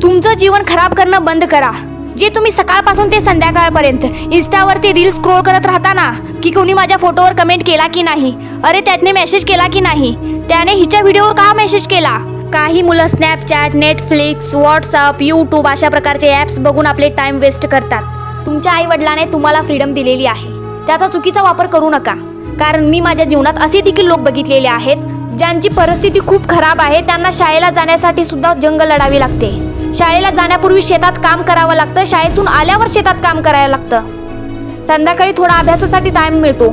तुमचं जीवन खराब करणं बंद करा। जे तुम्ही सकाळपासून ते संध्याकाळपर्यंत इंस्टावरती रील स्क्रोल करत राहता ना, की कोणी माझ्या फोटोवर कमेंट केला की नाही, अरे त्याने मेसेज केला की नाही, त्याने हिच्या व्हिडिओवर का मेसेज केला। काही मुलं स्नॅपचॅट, नेटफ्लिक्स, व्हॉट्सअप, यूट्यूब अशा प्रकारचे ॲप्स बघून आपले टाइम वेस्ट करतात। तुमच्या आई वडिलांने तुम्हाला फ्रीडम दिलेली आहे, त्याचा चुकीचा वापर करू नका। कारण मी माझ्या जीवनात असे देखील लोक बघितलेले आहेत ज्यांची परिस्थिती खूप खराब आहे, त्यांना शाळेला जाण्यासाठी सुद्धा जंग लढावी लागते। शाळेला जाण्यापूर्वी शेतात काम करावं लागतं, शाळेतून आल्यावर शेतात काम करायला लागतं, संध्याकाळी थोडा अभ्यासासाठी टाइम मिळतो।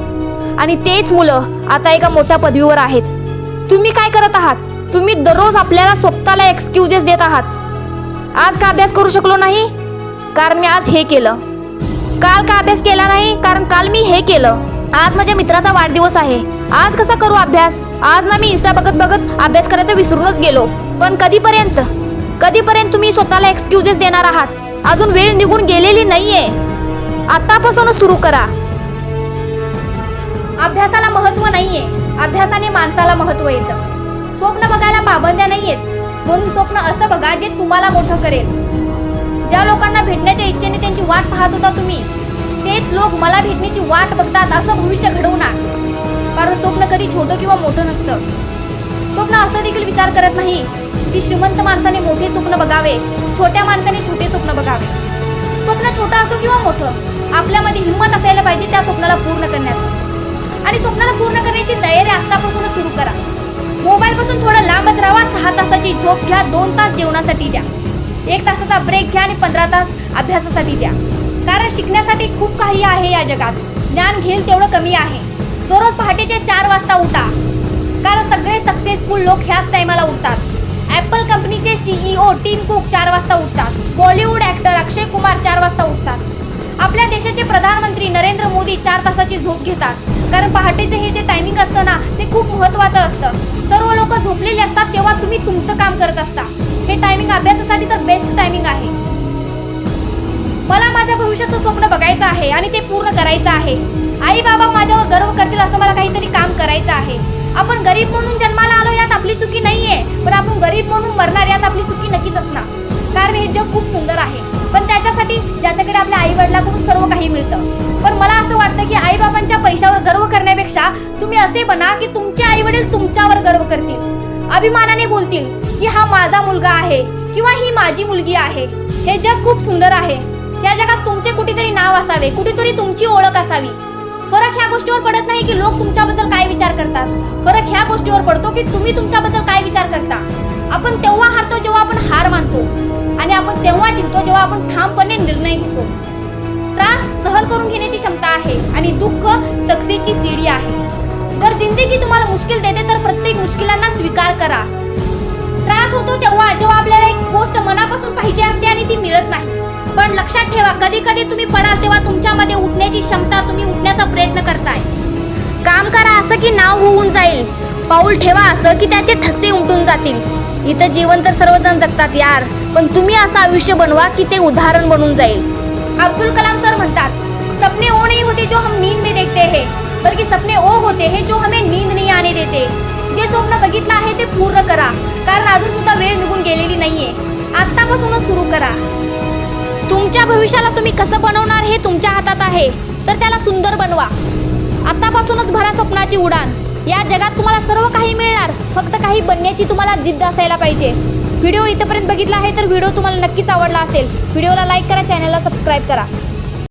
आणि तेच मुलं आता एका मोठ्या पदवीवर आहेत। तुम्ही काय करत आहात? तुम्ही दररोज आपल्याला स्वतःला एक्सक्यूजेस देत आहात। आज का अभ्यास करू शकलो नाही, कारण मी आज हे केलं। काल का अभ्यास केला नाही, कारण काल मी हे केलं। आज माझ्या मित्राचा वाढदिवस आहे, आज कसा करू अभ्यास? आज ना मी इंस्टा बघत बघत अभ्यास करायचं विसरूनच गेलो। पण कधीपर्यंत तुम्ही स्वतःला एक्सक्यूजेस देणार आहात? अजून वेळ निघून गेलेली नाहीये, आतापासूनच सुरू करा। अभ्यासाला महत्त्व नाहीये, अभ्यासाने माणसाला महत्त्व येतं। स्वप्न बघायला पाबंद्या नाहीयेत, म्हणून स्वप्न असं बघा जे तुम्हाला मोठं करेल। ज्या लोकांना भेटण्याच्या इच्छेने त्यांची वाट पाहत होता तुम्ही, तेच लोक मला भेटण्याची वाट बघतात असं भविष्य घडवणार। कारण स्वप्न कधी छोटं किंवा मोठं नसतं। स्वप्न असं देखील विचार करत नाही की श्रीमंत माणसाने मोठे स्वप्न बघावे, छोट्या माणसाने छोटे स्वप्न बघावे। स्वप्न छोटं असो किंवा मोठं, आपल्यामध्ये हिंमत असायला पाहिजे त्या स्वप्नाला पूर्ण करण्याची। आणि स्वप्नाला पूर्ण करण्याची तयारी आतापासूनच सुरू करा। मोबाईल पासून थोडं लांबच राहा, 6 तासाची झोप घ्या, 2 तास जेवणासाठी द्या, 1 तासाचा ब्रेक घ्या आणि 15 तास अभ्यासासाठी द्या। कारण शिकण्यासाठी खूप काही आहे या जगात, ज्ञान घेईल तेवढं कमी आहे। दररोज पहाटेचे 4 वाजता उठा, कारण सगळे सक्सेसफुल लोक ह्याच टायमाला उठतात। ॲपल कंपनीचे CEO टिम कुक 4 वाजता उठतात, बॉलिवूड ॲक्टर अक्षय कुमार 4 वाजता उठतात, आपल्या देशाचे प्रधानमंत्री नरेंद्र मोदी 4 तासाची झोप घेतात। कारण पहाटेचे हे जे टायमिंग असतं ना, ते खूप महत्त्वाचं असतं। सर्व लोक झोपलेले असतात तेव्हा तुम्ही तुमचं काम करत असता। हे टायमिंग अभ्यासासाठी तर बेस्ट टायमिंग आहे। मला माझ्या भविष्याचं स्वप्न बघायचं आहे आणि ते पूर्ण करायचं आहे। आई बाबा माझ्यावर गर्व करतील असं मला काहीतरी काम करायचं आहे। आपण गरीब म्हणून जन्माला आलो यात आपली चुकी नाहीये, पण आपण गरीब म्हणून मरणार यात आपली चुकी नक्कीच असणार। कारण हे जग खूप सुंदर आहे, पण त्याच्यासाठी ज्याच्याकडे आपल्या आई वडिलांकडून सर्व काही मिळतं। पण मला असं वाटतं की आई बाबांच्या पैशावर गर्व करण्यापेक्षा तुम्ही असे बना की तुमचे आई वडील तुमच्यावर गर्व करतील, अभिमानाने बोलतील की हा माझा मुलगा आहे किंवा ही माझी मुलगी आहे। हे जग खूप सुंदर आहे, या जगात तुमचे कुठेतरी नाव असावे, कुठेतरी तुमची ओळख असावी। फरक ह्या गोष्टीवर पडत नाही की लोक तुमच्याबद्दल काय विचार करतात, फरक ह्या गोष्टीवर पडतो की तुम्ही तुमच्याबद्दल काय विचार करता। आपण तेव्हा हारतो जेव्हा आपण हार मानतो, आणि आपण तेव्हा जिंकतो जेव्हा आपण ठामपणे निर्णय घेतो। त्रास सहन करून घेण्याची क्षमता आहे आणि दुःख सक्सेसची सीडी आहे। जर जिंदगी तुम्हाला मुश्किल देते तर प्रत्येक मुश्किलांना स्वीकार करा। त्रास होतो तेव्हा जेव्हा आपल्याला एक गोष्ट मनापासून पाहिजे असते आणि ती मिळत नाही। पण लक्षात ठेवा, कधी कधी तुम्ही पडाल तेव्हा तुमच्यामध्ये उठण्याची क्षमता, तुम्ही उठण्याचा प्रयत्न करताय। काम करा असं की नाव होऊन जाईल, पाऊल ठेवा असं की त्याचे ठसे उमटून जातील। इथं जीवन तर सर्वजण जगतात यार, पण तुम्ही असं आयुष्य बनवा की ते उदाहरण बनून जाईल। अब्दुल कलाम सर म्हणतात, सपने वो नहीं होते जो हम नींद में देखते हैं, बल्कि सपने वो होते हैं जो हमें नींद नहीं आने देते। जे स्वप्न बघितलं आहे ते पूर्ण करा, कारण अजून सुद्धा वेळ निघून गेलेली नाहीये, आतापासूनच सुरू करा। तुमच्या भविष्याला तुम्ही कसं बनवणार हे तुमच्या हातात आहे, तर त्याला सुंदर बनवा। आतापासूनच भरा स्वप्नाची उडान। या जगात तुम्हाला सर्व काही मिळणार, फक्त काही बनण्याची तुम्हाला जिद्द असायला पाहिजे। व्हिडिओ इथपर्यंत बघितला आहे तर व्हिडिओ तुम्हाला नक्कीच आवडला असेल। व्हिडिओला लाईक करा, चॅनलला सबस्क्राईब करा।